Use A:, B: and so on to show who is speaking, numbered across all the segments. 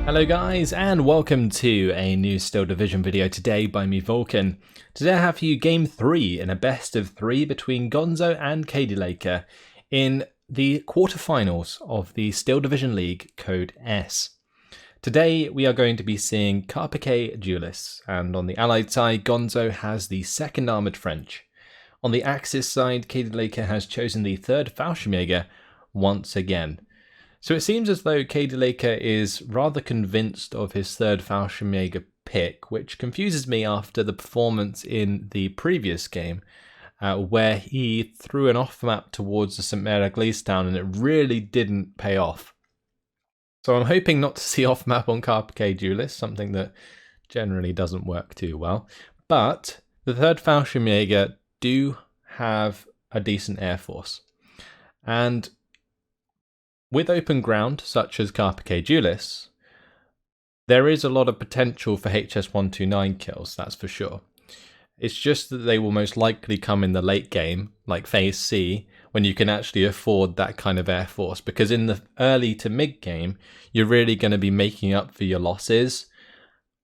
A: Hello guys, and welcome to a new Steel Division video today by me, Vulcan. Today I have for you game 3 in a best of 3 between Gonzo and Cadilakor in the quarterfinals of the Steel Division League Code S. Today we are going to be seeing Carpiquet Duellists, and on the Allied side Gonzo has the 2nd Armoured French. On the Axis side, Cadilakor has chosen the 3rd Fallschirmjäger once again. So it seems as though Cadilakor is rather convinced of his 3rd Fallschirmjäger pick, which confuses me after the performance in the previous game, where he threw an off-map towards the St. Mary town and it really didn't pay off. So I'm hoping not to see off-map on Carpiquet Duelist, something that generally doesn't work too well. But the 3rd Fallschirmjäger do have a decent air force. And with open ground, such as Carpiquet Duellists, there is a lot of potential for HS-129 kills, that's for sure. It's just that they will most likely come in the late game, like Phase C, when you can actually afford that kind of air force. Because in the early to mid game, you're really going to be making up for your losses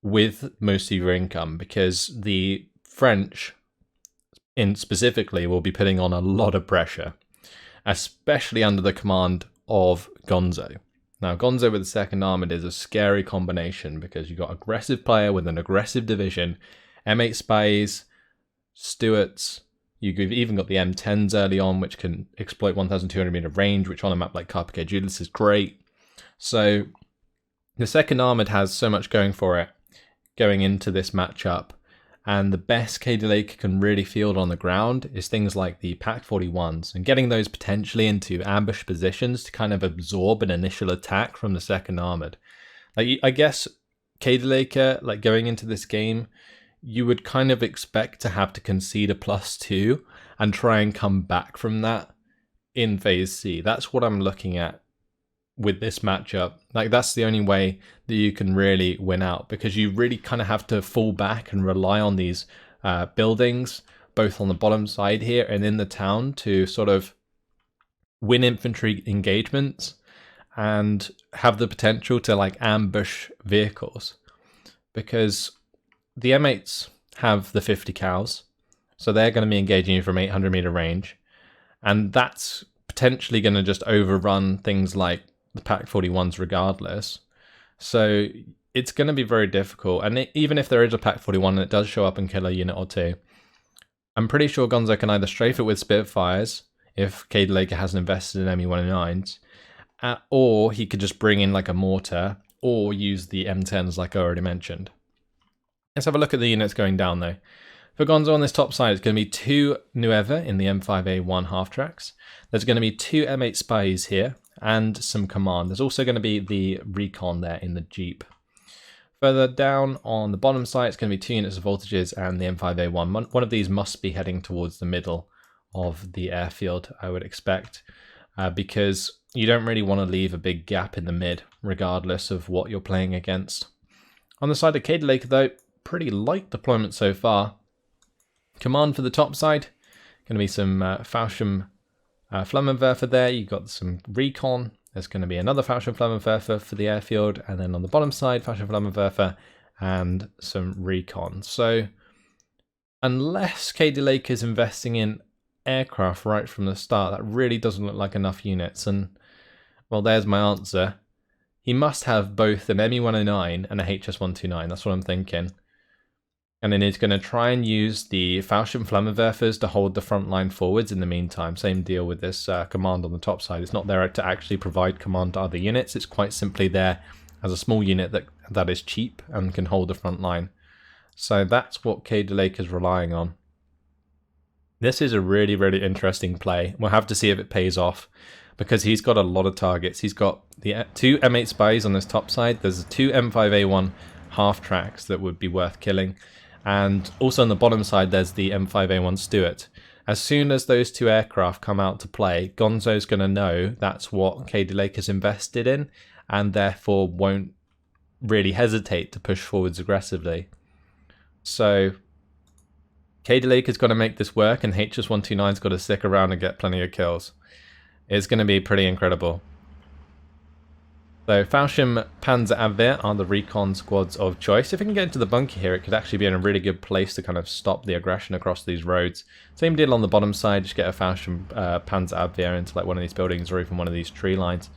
A: with most of your income, because the French, specifically, will be putting on a lot of pressure, especially under the command of Gonzo. Now, Gonzo with the 2nd Armoured is a scary combination because you've got aggressive player with an aggressive division, M8 Spies, Stuarts, you've even got the M10s early on, which can exploit 1,200 meter range, which on a map like Carpiquet Duelist is great. So the 2nd Armoured has so much going for it going into this matchup. And the best Cadilakor can really field on the ground is things like the Pak-41s, and getting those potentially into ambush positions to kind of absorb an initial attack from the 2nd Armoured. Like, I guess Cadilakor, like going into this game, you would kind of expect to have to concede a +2 and try and come back from that in Phase C. That's what I'm looking at with this matchup. Like, that's the only way that you can really win out, because you really kind of have to fall back and rely on these buildings, both on the bottom side here and in the town, to sort of win infantry engagements and have the potential to like ambush vehicles, because the M8s have the 50 cows, so they're going to be engaging you from 800 meter range, and that's potentially going to just overrun things like the Pak-41s regardless. So it's going to be very difficult. And even if there is a Pak-41 and it does show up and kill a unit or two, I'm pretty sure Gonzo can either strafe it with Spitfires if Cadilakor hasn't invested in ME-109s, or he could just bring in like a mortar or use the M10s like I already mentioned. Let's have a look at the units going down though. For Gonzo on this top side, it's going to be 2 Nueva in the M5A1 half-tracks. There's going to be 2 M8 Spies here, and some command. There's also going to be the recon there in the Jeep. Further down on the bottom side, it's going to be 2 units of voltages and the M5A1. One of these must be heading towards the middle of the airfield, I would expect, because you don't really want to leave a big gap in the mid, regardless of what you're playing against. On the side of Cadilakor, though, pretty light deployment so far. Command for the top side, going to be some Fallschirm Flammenwerfer there. You've got some recon. There's going to be another Fallschirm Flammenwerfer for the airfield, and then on the bottom side, Fallschirm Flammenwerfer and some recon. So unless Cadilakor is investing in aircraft right from the start, that really doesn't look like enough units. And well, there's my answer. He must have both an ME-109 and a HS-129. That's what I'm thinking. And then he's going to try and use the Fallschirm Flammenwerfers to hold the front line forwards in the meantime. Same deal with this command on the top side. It's not there to actually provide command to other units. It's quite simply there as a small unit that is cheap and can hold the front line. So that's what Cadilakor is relying on. This is a really, really interesting play. We'll have to see if it pays off, because he's got a lot of targets. He's got the 2 M8 Spies on this top side. There's 2 M5A1 half-tracks that would be worth killing. And also on the bottom side, there's the M5A1 Stuart. As soon as those 2 aircraft come out to play, Gonzo's going to know that's what Cadilakor's invested in, and therefore won't really hesitate to push forwards aggressively. So Cadalakor's got to make this work, and HS-129's got to stick around and get plenty of kills. It's going to be pretty incredible. So Fallschirmjäger are the recon squads of choice. If we can get into the bunker here, it could actually be in a really good place to kind of stop the aggression across these roads. Same deal on the bottom side, just get a Fallschirmjäger into like one of these buildings or even one of these tree lines.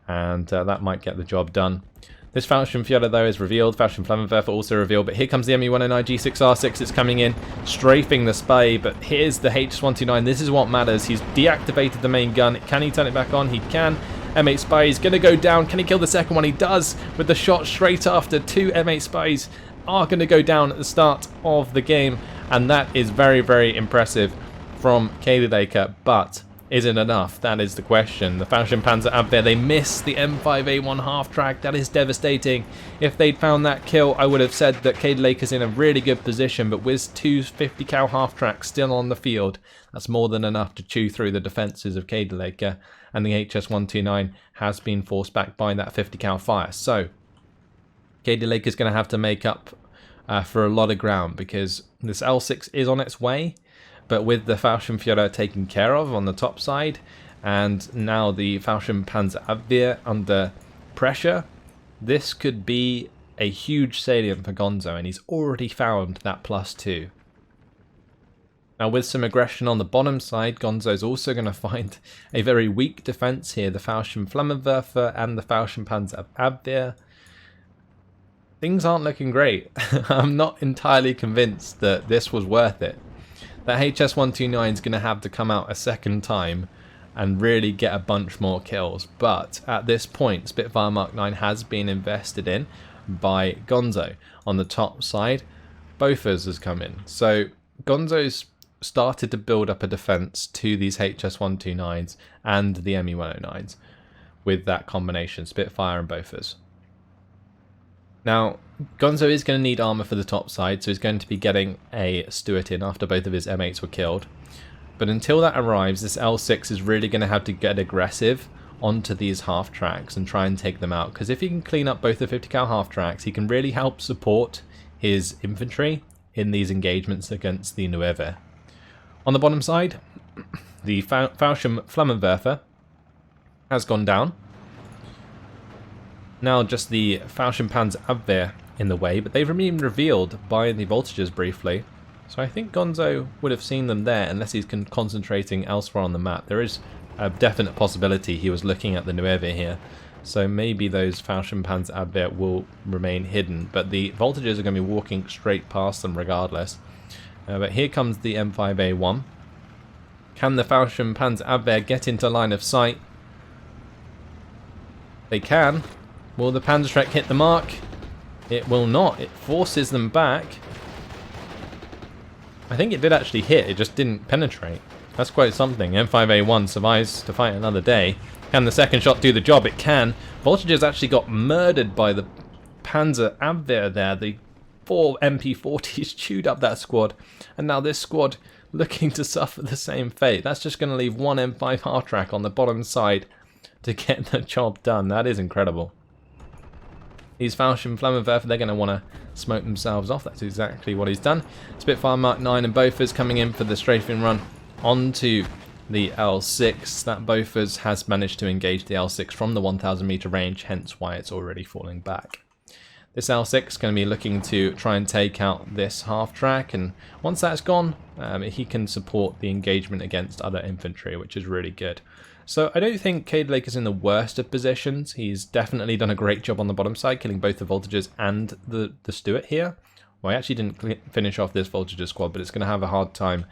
A: And that might get the job done. This Fallschirmjäger though is revealed, Fallschirmflammenwerfer also revealed, but here comes the ME-109 G6R6, it's coming in, strafing the spy, but here's the HS-129, this is what matters. He's deactivated the main gun. Can he turn it back on? He can. M8 spy is going to go down. Can he kill the second one? He does, with the shot straight after. 2 M8 spies are going to go down at the start of the game, and that is very, very impressive from Cadilakor, but is it enough? That is the question. The Fallschirmjäger, they miss the M5A1 half-track. That is devastating. If they'd found that kill, I would have said that Cadilakor's in a really good position, but with 2 50 cal half-tracks still on the field, that's more than enough to chew through the defences of Cadilakor, and the HS-129 has been forced back by that 50 cal fire. So, Cadilakor's going to have to make up for a lot of ground, because this L6 is on its way. But with the Fallschirmjäger taken care of on the top side, and now the Fallschirmjäger under pressure, this could be a huge salient for Gonzo, and he's already found that +2. Now with some aggression on the bottom side, Gonzo's also going to find a very weak defense here, the Fallschirmflammenwerfer and the Fallschirmjäger. Things aren't looking great. I'm not entirely convinced that this was worth it. That HS-129 is going to have to come out a second time and really get a bunch more kills. But at this point, Spitfire Mark 9 has been invested in by Gonzo. On the top side, Bofors has come in. So Gonzo's started to build up a defense to these HS-129s and the ME-109s with that combination, Spitfire and Bofors. Now, Gonzo is going to need armor for the top side, so he's going to be getting a Stuart in after both of his M8s were killed. But until that arrives, this L6 is really going to have to get aggressive onto these half-tracks and try and take them out. Because if he can clean up both the 50 cal half-tracks, he can really help support his infantry in these engagements against the Nueve. On the bottom side, the Fallschirmflammenwerfer has gone down. Now just the Fallschirmjäger in the way, but they've been revealed by the voltages briefly. So I think Gonzo would have seen them there unless he's concentrating elsewhere on the map. There is a definite possibility he was looking at the Nueve here. So maybe those Fallschirmjäger will remain hidden, but the voltages are going to be walking straight past them regardless. But here comes the M5A1. Can the Fallschirmjäger get into line of sight? They can. Will the Panzerschreck hit the mark? It will not. It forces them back. I think it did actually hit. It just didn't penetrate. That's quite something. M5A1 survives to fight another day. Can the second shot do the job? It can. Voltages actually got murdered by the Panzer Abwehr there. The 4 MP40s chewed up that squad. And now this squad looking to suffer the same fate. That's just going to leave one M5 half-track on the bottom side to get the job done. That is incredible. These Fallschirmflammenwerfer, they're going to want to smoke themselves off. That's exactly what he's done. Spitfire Mark 9 and Bofors coming in for the strafing run onto the L6. That Bofors has managed to engage the L6 from the 1,000 meter range, hence why it's already falling back. This L6 is going to be looking to try and take out this half-track, and once that's gone, he can support the engagement against other infantry, which is really good. So I don't think Cadilakor is in the worst of positions. He's definitely done a great job on the bottom side, killing both the voltages and the Stuart here. Well, I actually didn't finish off this voltages squad, but it's going to have a hard time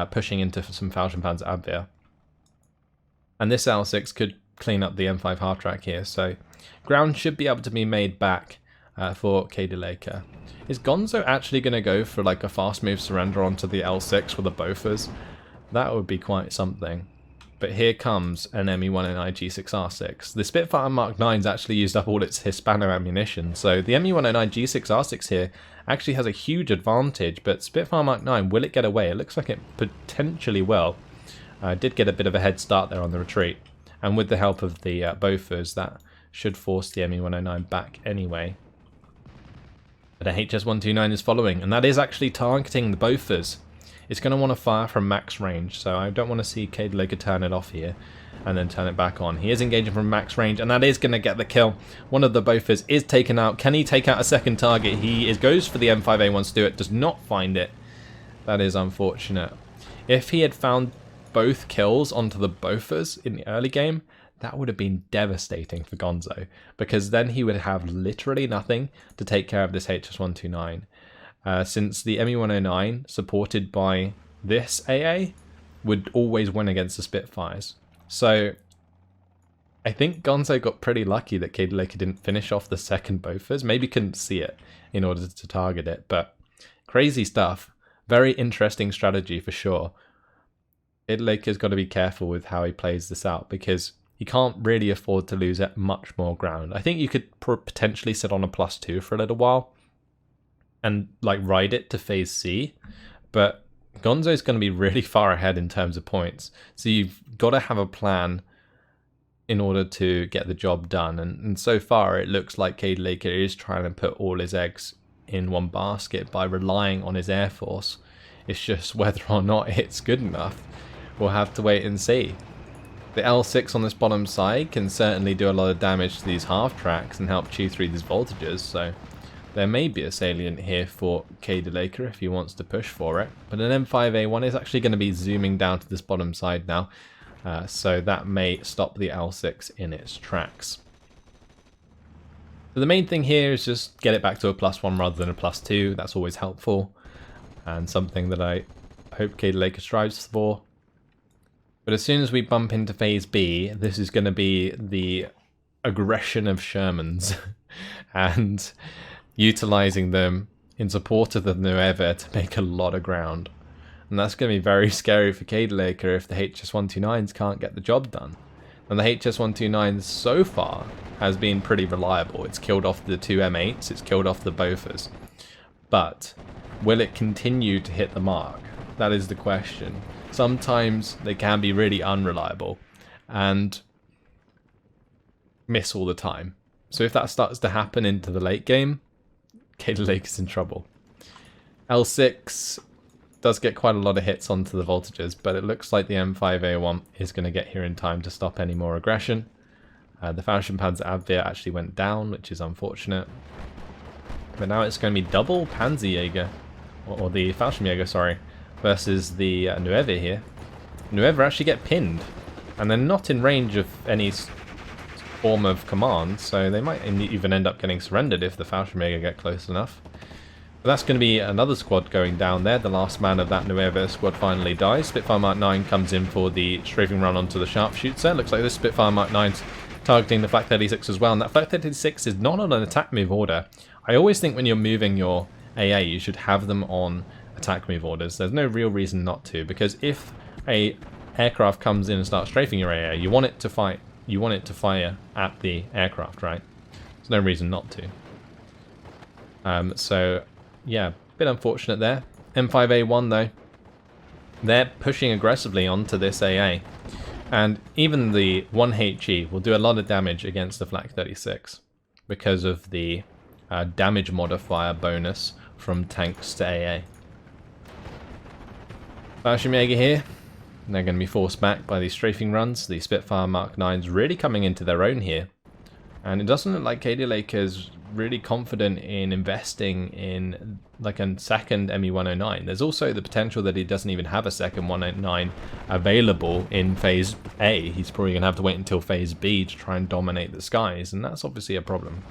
A: pushing into some Fallschirmjäger. And this L6 could clean up the M5 half-track here, so ground should be able to be made back for Cadilakor. Is Gonzo actually going to go for like a fast move surrender onto the L6 with the Bofors? That would be quite something. But here comes an ME-109 G6R6. The Spitfire Mark 9's actually used up all its Hispano ammunition, so the ME-109 G6R6 here actually has a huge advantage, but Spitfire Mark 9, will it get away? It looks like it potentially will. Did get a bit of a head start there on the retreat, and with the help of the Bofors, that should force the ME-109 back anyway. But a HS-129 is following, and that is actually targeting the Bofors. it's going to want to fire from max range, so I don't want to see Cadilakor turn it off here and then turn it back on. He is engaging from max range, and that is going to get the kill. One of the Bofors is taken out. Can he take out a second target? He goes for the M5A1 Stuart, does not find it. That is unfortunate. If he had found both kills onto the Bofors in the early game, that would have been devastating for Gonzo, because then he would have literally nothing to take care of this HS-129. Since the ME-109, supported by this AA, would always win against the Spitfires. So I think Gonzo got pretty lucky that Cadilakor didn't finish off the second Bofors. Maybe couldn't see it in order to target it, but crazy stuff. Very interesting strategy for sure. Cadilakor got to be careful with how he plays this out, because he can't really afford to lose much more ground. I think you could potentially sit on a +2 for a little while and like ride it to phase C, but Gonzo's going to be really far ahead in terms of points, so you've got to have a plan in order to get the job done. And so far it looks like Cadilakor is trying to put all his eggs in one basket by relying on his air force. It's just whether or not it's good enough, we'll have to wait and see. The L6 on this bottom side can certainly do a lot of damage to these half tracks and help chew through these voltages, so there may be a salient here for Cadilakor if he wants to push for it. But an M5A1 is actually going to be zooming down to this bottom side now, so that may stop the L6 in its tracks. So the main thing here is just get it back to a +1 rather than a +2. That's always helpful, and something that I hope Cadilakor strives for. But as soon as we bump into phase B, this is going to be the aggression of Shermans and utilizing them in support of the Nueva to make a lot of ground. And that's going to be very scary for Cadilakor if the HS-129s can't get the job done. And the HS-129 so far has been pretty reliable. It's killed off the two M8s, it's killed off the Bofors. But will it continue to hit the mark? That is the question. Sometimes they can be really unreliable and miss all the time. So if that starts to happen into the late game, Cadilakor's in trouble. L6 does get quite a lot of hits onto the voltages, but it looks like the M5A1 is going to get here in time to stop any more aggression. The Fallschirmpanzer Abwehr actually went down, which is unfortunate. But now it's going to be double Panzerjäger, or the Fallschirmjäger, sorry, versus the Nueva here. Nueva actually get pinned, and they're not in range of any form of command, so they might even end up getting surrendered if the Fallschirmjäger get close enough. But that's going to be another squad going down there. The last man of that Nueva squad finally dies. Spitfire Mark 9 comes in for the strafing run onto the sharpshooter. Looks like this Spitfire Mark 9's targeting the Flak 36 as well, and that Flak 36 is not on an attack move order. I always think when you're moving your AA, you should have them on attack move orders. There's no real reason not to, because if a aircraft comes in and starts strafing your AA, you want it to fight. You want it to fire at the aircraft, right? There's no reason not to. So yeah, bit unfortunate there. M5A1 though, they're pushing aggressively onto this AA, and even the 1HE will do a lot of damage against the Flak 36 because of the damage modifier bonus from tanks to AA. Fallschirmjäger here, they're going to be forced back by these strafing runs. The Spitfire Mark 9's really coming into their own here, and it doesn't look like Cadilakor's really confident in investing in like a second ME-109. There's also the potential that he doesn't even have a second 109 available in phase A. He's probably going to have to wait until phase B to try and dominate the skies, and that's obviously a problem.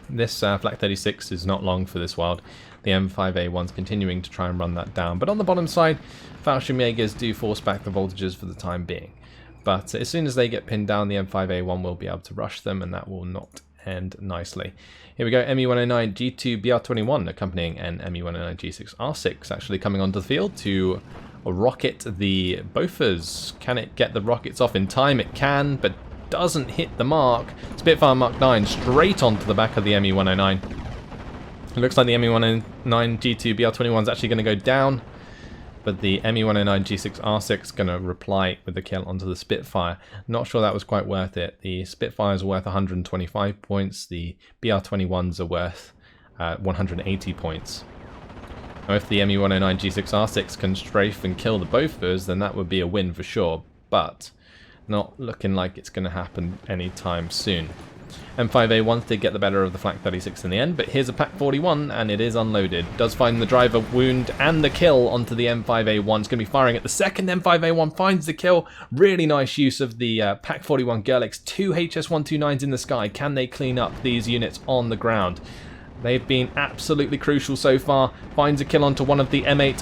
A: This Flak 36 is not long for this world. The M5A1's continuing to try and run that down, but on the bottom side, Fallschirmjägers do force back the voltages for the time being. But as soon as they get pinned down, the M5A1 will be able to rush them, and that will not end nicely. Here we go, ME-109 G2 BR21 accompanying an ME-109 G6 R6 actually coming onto the field to rocket the Bofors. Can it get the rockets off in time? It can, but doesn't hit the mark. Spitfire Mark 9 straight onto the back of the ME-109. It looks like the ME-109 G2 BR21 is actually going to go down, but the ME-109 G6 R6 is going to reply with the kill onto the Spitfire. Not sure that was quite worth it. The Spitfires are worth 125 points, the BR21s are worth 180 points. Now, if the ME-109 G6R6 can strafe and kill the Bofors, then that would be a win for sure, but not looking like it's going to happen anytime soon. M5A1 did get the better of the Flak 36 in the end, but here's a Pak 41 and it is unloaded. Does find the driver wound and the kill onto the M5A1. It's going to be firing at the second. M5A1 finds the kill. Really nice use of the Pak 41 Gerlichs. 2 HS129s in the sky. Can they clean up these units on the ground? They've been absolutely crucial so far. Finds a kill onto one of the M8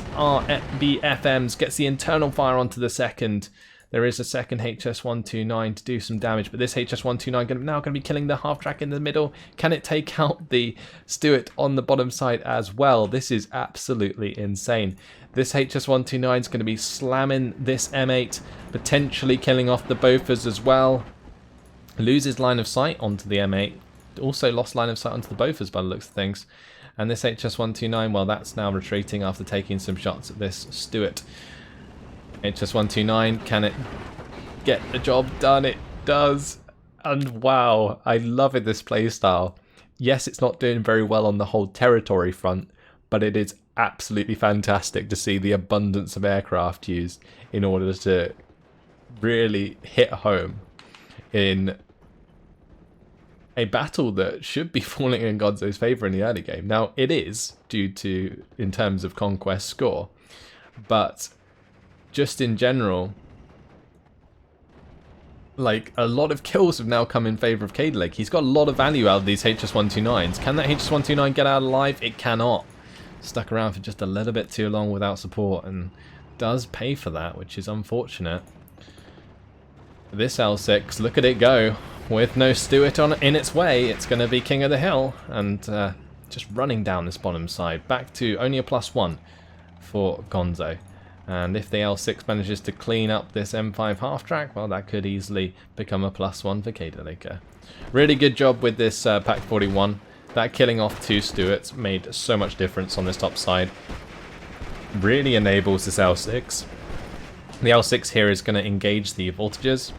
A: RBFMs. Gets the internal fire onto the second. There is a second HS129 to do some damage, but this HS129 now going to be killing the half-track in the middle. Can it take out the Stuart on the bottom side as well? This is absolutely insane. This HS129 is going to be slamming this M8, potentially killing off the Bofors as well. Loses line of sight onto the M8. Also lost line of sight onto the Bofors by the looks of things. And this HS129, well, that's now retreating after taking some shots at this Stuart. HS129, can it get the job done? It does. And wow, I love it, this playstyle. Yes, it's not doing very well on the whole territory front, but it is absolutely fantastic to see the abundance of aircraft used in order to really hit home in a battle that should be falling in Gonzo's favour in the early game. Now, it is, due to, in terms of conquest score, but just in general, like, a lot of kills have now come in favour of Cadilakor. He's got a lot of value out of these HS129s. Can that HS129 get out alive? It cannot. Stuck around for just a little bit too long without support and does pay for that, which is unfortunate. This L6, look at it go. With no Stuart in its way, it's going to be king of the hill and just running down this bottom side. Back to only a +1 for Gonzo. And if the L6 manages to clean up this M5 half-track, well, that could easily become a +1 for Cadilakor. Really good job with this Pak 41. That killing off 2 Stuarts made so much difference on this top side. Really enables this L6. The L6 here is going to engage the voltages.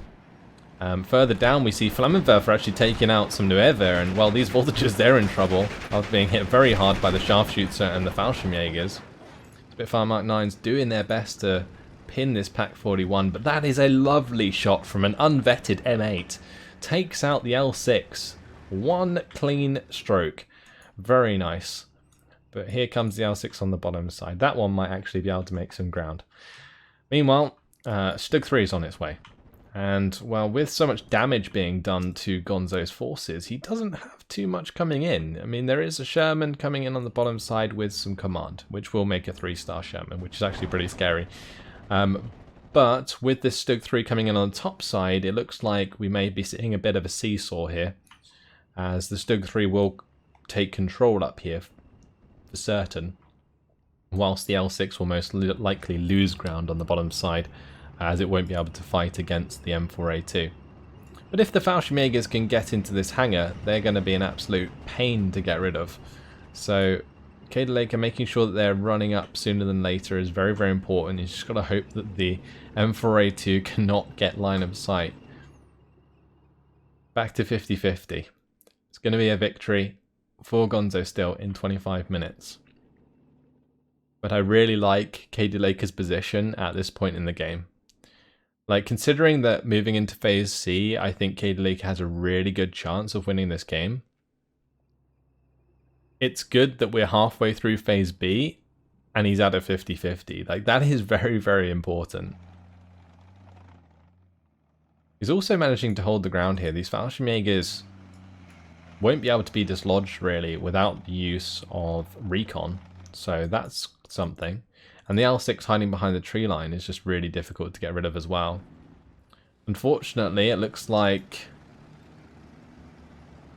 A: Further down, we see Flammenwerfer actually taking out some Nueva, and well, these voltages, they're in trouble after being hit very hard by the Sharpshooter and the Fallschirmjägers. Spitfire Mark 9s doing their best to pin this Pak 41, but that is a lovely shot from an unvetted M8. Takes out the L6. One clean stroke. Very nice. But here comes the L6 on the bottom side. That one might actually be able to make some ground. Meanwhile, Stug 3 is on its way. And, well, with so much damage being done to Gonzo's forces, he doesn't have too much coming in. I mean, there is a Sherman coming in on the bottom side with some command, which will make a 3-star Sherman, which is actually pretty scary. But with this Stug 3 coming in on the top side, it looks like we may be seeing a bit of a seesaw here, as the Stug 3 will take control up here for certain, whilst the L6 will most likely lose ground on the bottom side, as it won't be able to fight against the M4A2. But if the Fallschirmjägers can get into this hangar, they're going to be an absolute pain to get rid of. So Cadilakor making sure that they're running up sooner than later is very, very important. You just got to hope that the M4A2 cannot get line of sight. Back to 50-50. It's going to be a victory for Gonzo still in 25 minutes. But I really like Cadilakor's position at this point in the game. Like, considering that moving into Phase C, I think Cadilakor has a really good chance of winning this game. It's good that we're halfway through Phase B, and he's at a 50-50. Like, that is very, very important. He's also managing to hold the ground here. These Fallschirmjägers won't be able to be dislodged, really, without the use of recon. So that's something. And the L6 hiding behind the tree line is just really difficult to get rid of as well. Unfortunately, it looks like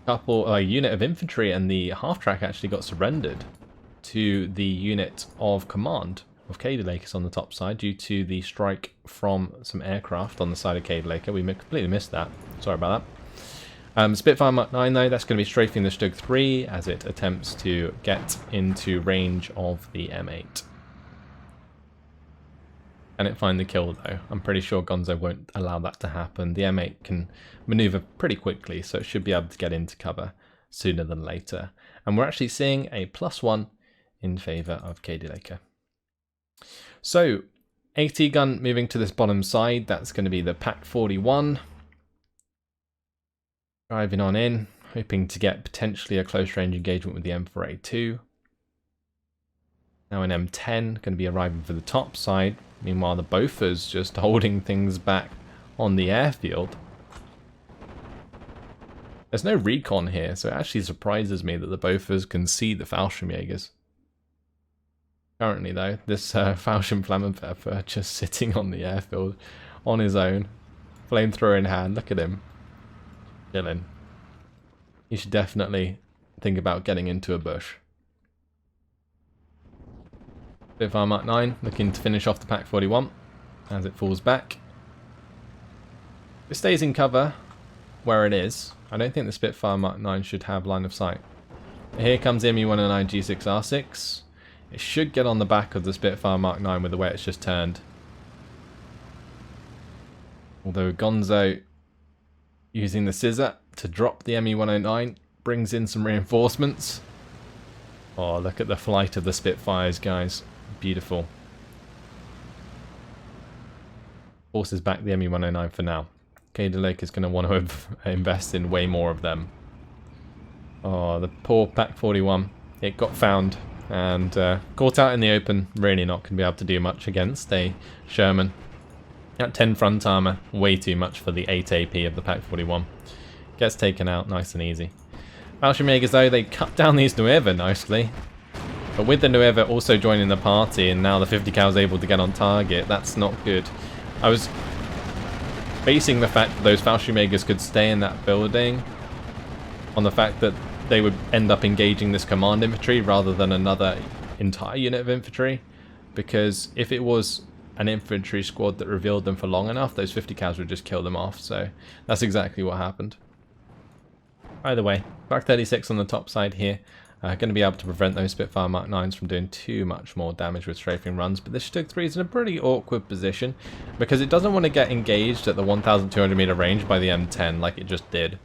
A: a unit of infantry and the half-track actually got surrendered to the unit of command of Cadilakor on the top side due to the strike from some aircraft on the side of Cadilakor. We completely missed that. Sorry about that. Spitfire Mark 9 though, that's going to be strafing the Stug 3 as it attempts to get into range of the M8. Can it find the kill though? I'm pretty sure Gonzo won't allow that to happen. The M8 can maneuver pretty quickly, so it should be able to get into cover sooner than later. And we're actually seeing a +1 in favour of Cadilakor. So, AT gun moving to this bottom side, that's going to be the Pack 41. Driving on in, hoping to get potentially a close range engagement with the M4A2. Now an M10, going to be arriving for the top side. Meanwhile, the Bofors just holding things back on the airfield. There's no recon here, so it actually surprises me that the Bofors can see the Fallschirmjägers. Currently though, this Fallschirmflammenwerfer just sitting on the airfield on his own. Flamethrower in hand, look at him. Chilling. You should definitely think about getting into a bush. Spitfire Mark 9 looking to finish off the Pack 41 as it falls back. It stays in cover where it is. I don't think the Spitfire Mark 9 should have line of sight. But here comes the ME-109 G6R6. It should get on the back of the Spitfire Mark 9 with the way it's just turned. Although Gonzo, using the scissor to drop the ME-109, brings in some reinforcements. Oh, look at the flight of the Spitfires, guys. Beautiful. Forces back the ME-109 for now. Cadilakor is going to want to invest in way more of them. Oh, the poor Pack 41. It got found and caught out in the open. Really not going to be able to do much against a Sherman. At 10 front armor, way too much for the 8 AP of the Pack 41. Gets taken out nice and easy. Fallschirmjägers though, they cut down these Nueva nicely. But with the Nueva also joining the party and now the 50 cal is able to get on target, that's not good. I was basing the fact that those Fallschirmjägers could stay in that building on the fact that they would end up engaging this command infantry rather than another entire unit of infantry. Because if it was an infantry squad that revealed them for long enough, those 50 cals would just kill them off. So that's exactly what happened. Either way, Pack 36 on the top side here. Going to be able to prevent those Spitfire Mark 9s from doing too much more damage with strafing runs. But this Stug 3 is in a pretty awkward position because it doesn't want to get engaged at the 1,200 meter range by the M10 like it just did.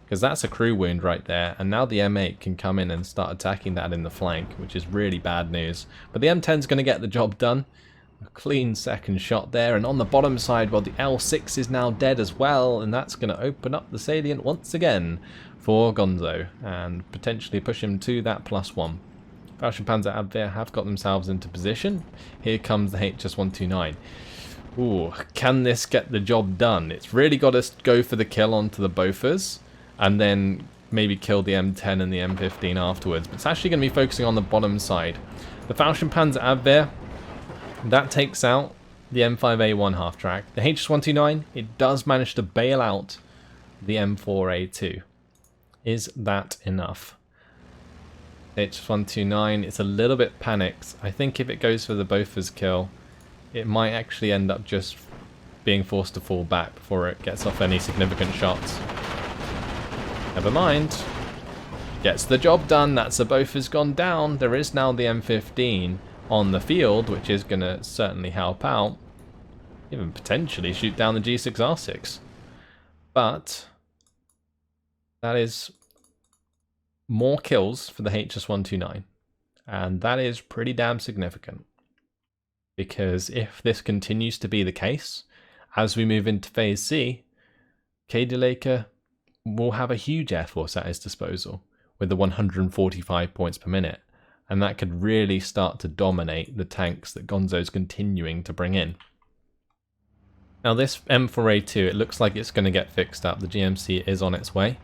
A: Because that's a crew wound right there. And now the M8 can come in and start attacking that in the flank, which is really bad news. But the M10 is going to get the job done. A clean second shot there. And on the bottom side, well, the L6 is now dead as well. And that's going to open up the salient once again for Gonzo and potentially push him to that +1. Fallschirmpanzerabwehr have got themselves into position. Here comes the HS-129. Ooh, can this get the job done? It's really got to go for the kill onto the Bofors and then maybe kill the M10 and the M15 afterwards. But it's actually going to be focusing on the bottom side. The Fallschirmpanzerabwehr, that takes out the M5A1 half-track. The HS-129, it does manage to bail out the M4A2. Is that enough? H129, it's a little bit panicked. I think if it goes for the Bofors kill, it might actually end up just being forced to fall back before it gets off any significant shots. Never mind. Gets the job done. That's the Bofors gone down. There is now the M15 on the field, which is going to certainly help out. Even potentially shoot down the G6R6. But that is more kills for the HS-129, and that is pretty damn significant, because if this continues to be the case as we move into Phase C, Cadilakor will have a huge air force at his disposal with the 145 points per minute, and that could really start to dominate the tanks that Gonzo's continuing to bring in. Now this M4A2, it looks like it's going to get fixed up. The GMC is on its way.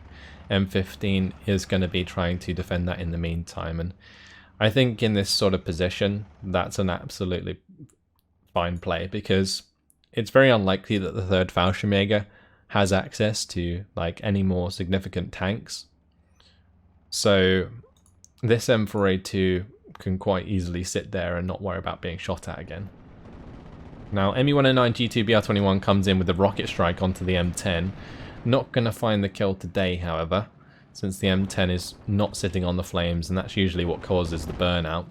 A: M15 is going to be trying to defend that in the meantime, and I think in this sort of position that's an absolutely fine play, because it's very unlikely that the 3rd Fallschirmjäger has access to like any more significant tanks, so this M4A2 can quite easily sit there and not worry about being shot at again. Now ME-109 G2 BR-21 comes in with the rocket strike onto the M10. Not going to find the kill today, however, since the M10 is not sitting on the flames, and that's usually what causes the burnout.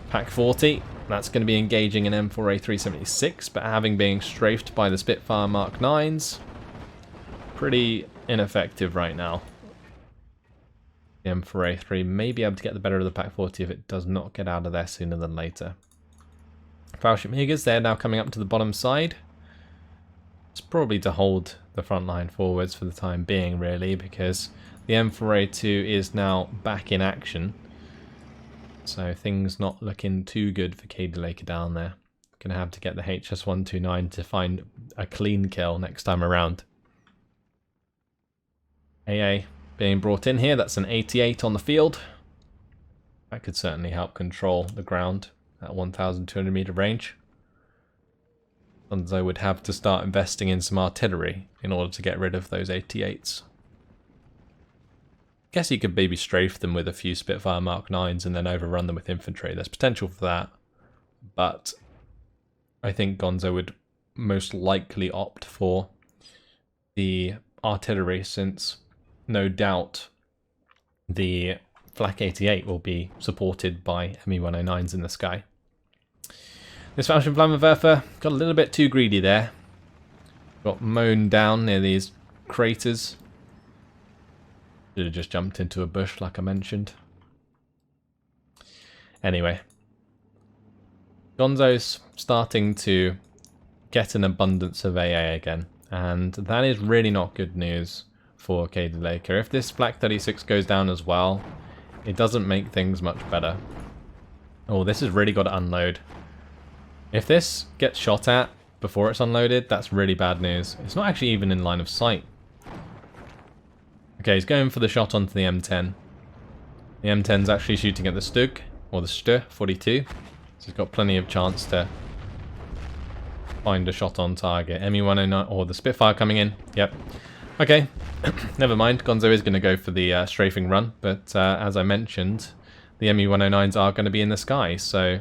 A: Pack 40, that's going to be engaging an M4A376, but having been strafed by the Spitfire Mark 9s, pretty ineffective right now. The M4A3 may be able to get the better of the Pak 40 if it does not get out of there sooner than later. Fallschirmjägers, they're now coming up to the bottom side. It's probably to hold the front line forwards for the time being, really, because the M4A2 is now back in action. So things not looking too good for Cadilakor down there. Gonna have to get the HS129 to find a clean kill next time around. AA being brought in here, that's an 88 on the field. That could certainly help control the ground at 1,200 meter range. Gonzo would have to start investing in some artillery in order to get rid of those 88s. Guess he could maybe strafe them with a few Spitfire Mark 9s and then overrun them with infantry. There's potential for that, but I think Gonzo would most likely opt for the artillery, since no doubt the Flak 88 will be supported by Me-109s in the sky. This Fallschirmjäger got a little bit too greedy there. Got mown down near these craters. Should have just jumped into a bush like I mentioned. Anyway, Gonzo's starting to get an abundance of AA again, and that is really not good news for Cadilakor. If this Flak 36 goes down as well, it doesn't make things much better. Oh, this has really got to unload. If this gets shot at before it's unloaded, that's really bad news. It's not actually even in line of sight. Okay, he's going for the shot onto the M10. The M10's actually shooting at the Stug, or the St 42. So he's got plenty of chance to find a shot on target. Me-109, or the Spitfire coming in. Yep. Okay, never mind. Gonzo is going to go for the strafing run, but as I mentioned, the Me-109s are going to be in the sky, so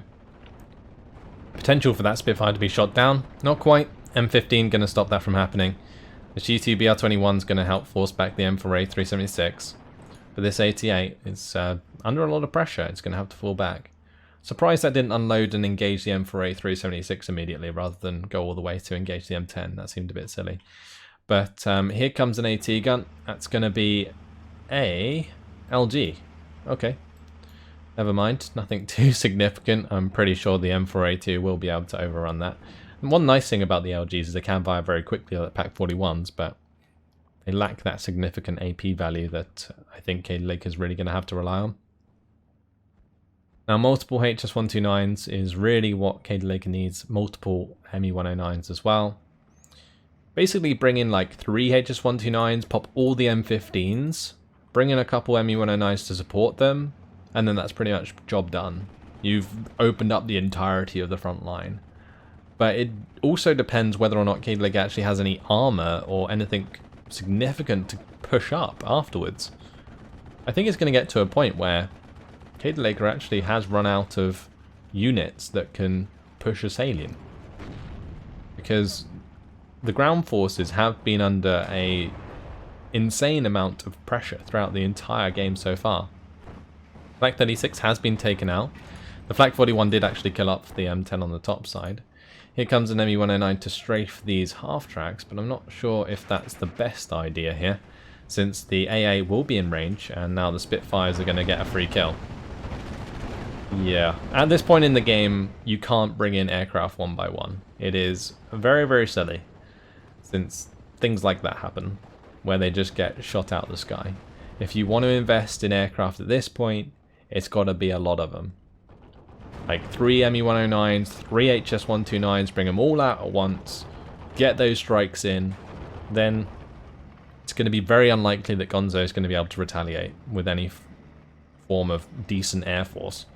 A: potential for that Spitfire to be shot down. Not quite. M15 going to stop that from happening. The G2 BR21 is going to help force back the M4A 376. But this 88 is under a lot of pressure. It's going to have to fall back. Surprised that didn't unload and engage the M4A 376 immediately rather than go all the way to engage the M10. That seemed a bit silly. But here comes an AT gun. That's going to be a LG. Okay. Never mind, nothing too significant. I'm pretty sure the M4A2 will be able to overrun that. And one nice thing about the LGs is they can fire very quickly like Pak 41s, but they lack that significant AP value that I think Cadilakor is really going to have to rely on. Now, multiple HS129s is really what Cadilakor needs, multiple Me-109s as well. Basically bring in like 3 HS129s, pop all the M15s, bring in a couple Me-109s to support them, and then that's pretty much job done. You've opened up the entirety of the front line. But it also depends whether or not Cadilakor actually has any armor or anything significant to push up afterwards. I think it's going to get to a point where Cadilakor actually has run out of units that can push a salient. Because the ground forces have been under a insane amount of pressure throughout the entire game so far. Flak 36 has been taken out. The Flak 41 did actually kill up the M10 on the top side. Here comes an Me-109 to strafe these half-tracks, but I'm not sure if that's the best idea here, since the AA will be in range, and now the Spitfires are going to get a free kill. Yeah, at this point in the game, you can't bring in aircraft one by one. It is very, very silly, since things like that happen, where they just get shot out of the sky. If you want to invest in aircraft at this point, it's got to be a lot of them. Like 3 Me-109s, 3 HS129s, bring them all out at once, get those strikes in, then it's going to be very unlikely that Gonzo is going to be able to retaliate with any form of decent air force.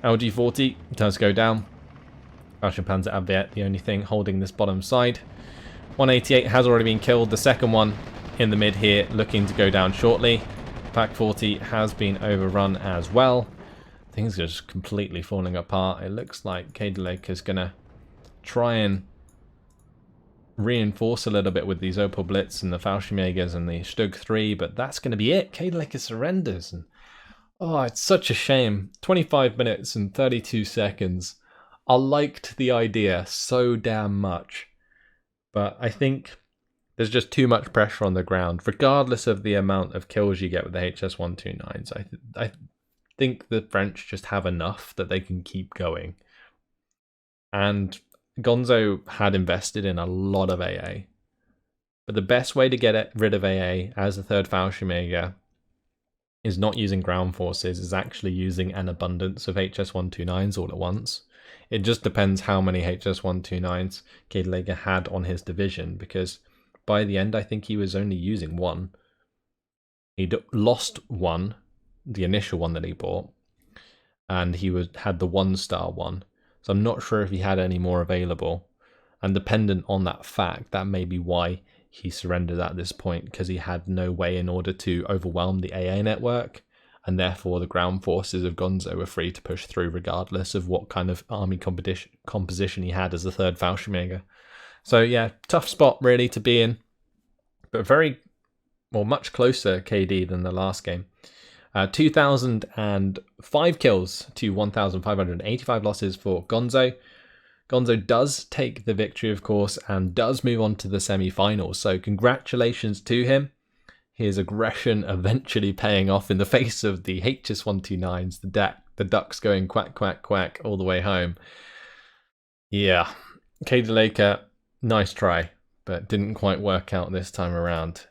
A: LG-40 does go down. Fallschirmpanzerabwehr, the only thing holding this bottom side. 188 has already been killed. The second one in the mid here looking to go down shortly. Pak 40 has been overrun as well. Things are just completely falling apart. It looks like Cadilakor is going to try and reinforce a little bit with these Opel Blitz and the Fallschirmjägers and the Stug 3, but that's going to be it. Cadilakor surrenders. And oh, it's such a shame. 25 minutes and 32 seconds. I liked the idea so damn much. But I think There's just too much pressure on the ground, regardless of the amount of kills you get with the HS-129s. I think the French just have enough that they can keep going. And Gonzo had invested in a lot of AA. But the best way to get rid of AA as a third Fallschirmjäger is not using ground forces, is actually using an abundance of HS-129s all at once. It just depends how many HS-129s Cadilakor had on his division, because by the end I think he was only using one. He'd lost one, the initial one that he bought, and he had the 1-star one. So I'm not sure if he had any more available. And dependent on that fact, that may be why he surrendered at this point, because he had no way in order to overwhelm the AA network, and therefore the ground forces of Gonzo were free to push through regardless of what kind of army composition he had as the third Fallschirmjäger. So yeah, tough spot really to be in, but much closer KD than the last game. 2,005 kills to 1,585 losses for Gonzo. Gonzo does take the victory, of course, and does move on to the semi-finals. So congratulations to him. His aggression eventually paying off in the face of the HS-129s, the ducks going quack, quack, quack all the way home. Yeah, Cadilakor, nice try, but didn't quite work out this time around.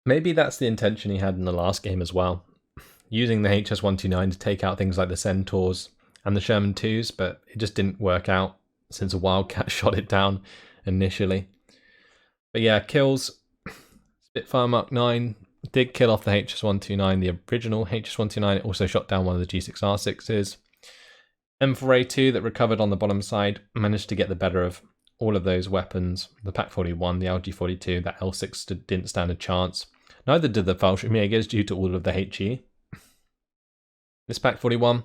A: Maybe that's the intention he had in the last game as well, using the HS-129 to take out things like the Centaurs and the Sherman 2s, but it just didn't work out since a Wildcat shot it down initially. But yeah, kills. Spitfire Mark 9 did kill off the HS-129, the original HS-129. It also shot down one of the G6R6s. M4A2 that recovered on the bottom side managed to get the better of all of those weapons. The PaK-41, the LG-42, that L6 didn't stand a chance. Neither did the Fallschirmjägers due to all of the HE. This PaK-41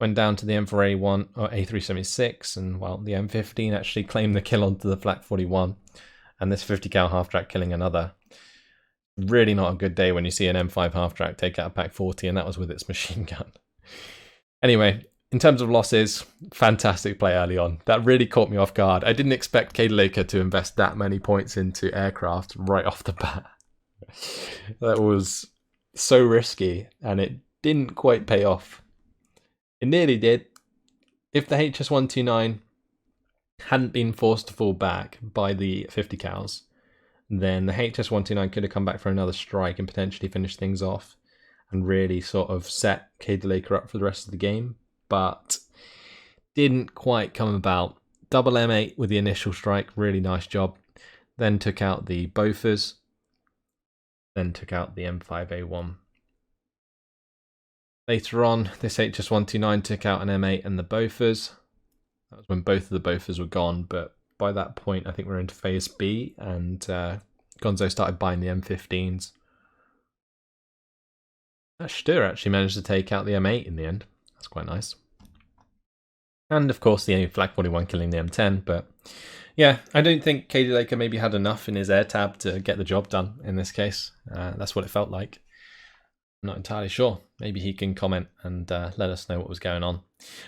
A: went down to the M4A1 or A376, and well, the M15 actually claimed the kill onto the PaK-41, and this 50 cal half-track killing another. Really not a good day when you see an M5 half-track take out a PaK-40, and that was with its machine gun. Anyway, in terms of losses, fantastic play early on. That really caught me off guard. I didn't expect Cadilakor to invest that many points into aircraft right off the bat. That was so risky, and it didn't quite pay off. It nearly did. If the HS-129 hadn't been forced to fall back by the 50 cals, then the HS-129 could have come back for another strike and potentially finished things off and really sort of set Cadilakor up for the rest of the game, but didn't quite come about. Double M8 with the initial strike, really nice job. Then took out the Bofors, then took out the M5A1. Later on, this HS-129 took out an M8 and the Bofors. That was when both of the Bofors were gone, but by that point, I think we're into Phase B, and Gonzo started buying the M15s. Stur actually managed to take out the M8 in the end. That's quite nice. And of course, the Flak-41 killing the M10, but yeah, I don't think Cadilakor maybe had enough in his air tab to get the job done in this case. That's what it felt like. I'm not entirely sure. Maybe he can comment and let us know what was going on.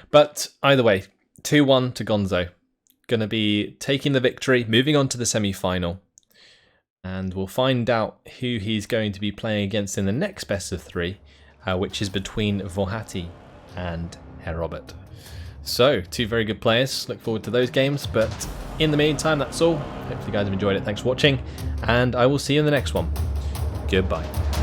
A: But either way, 2-1 to Gonzo. Going to be taking the victory, moving on to the semi-final. And we'll find out who he's going to be playing against in the next best of 3, which is between Vohati and Herr Robert. So, 2 very good players. Look forward to those games. But in the meantime, that's all. Hopefully you guys have enjoyed it. Thanks for watching. And I will see you in the next one. Goodbye.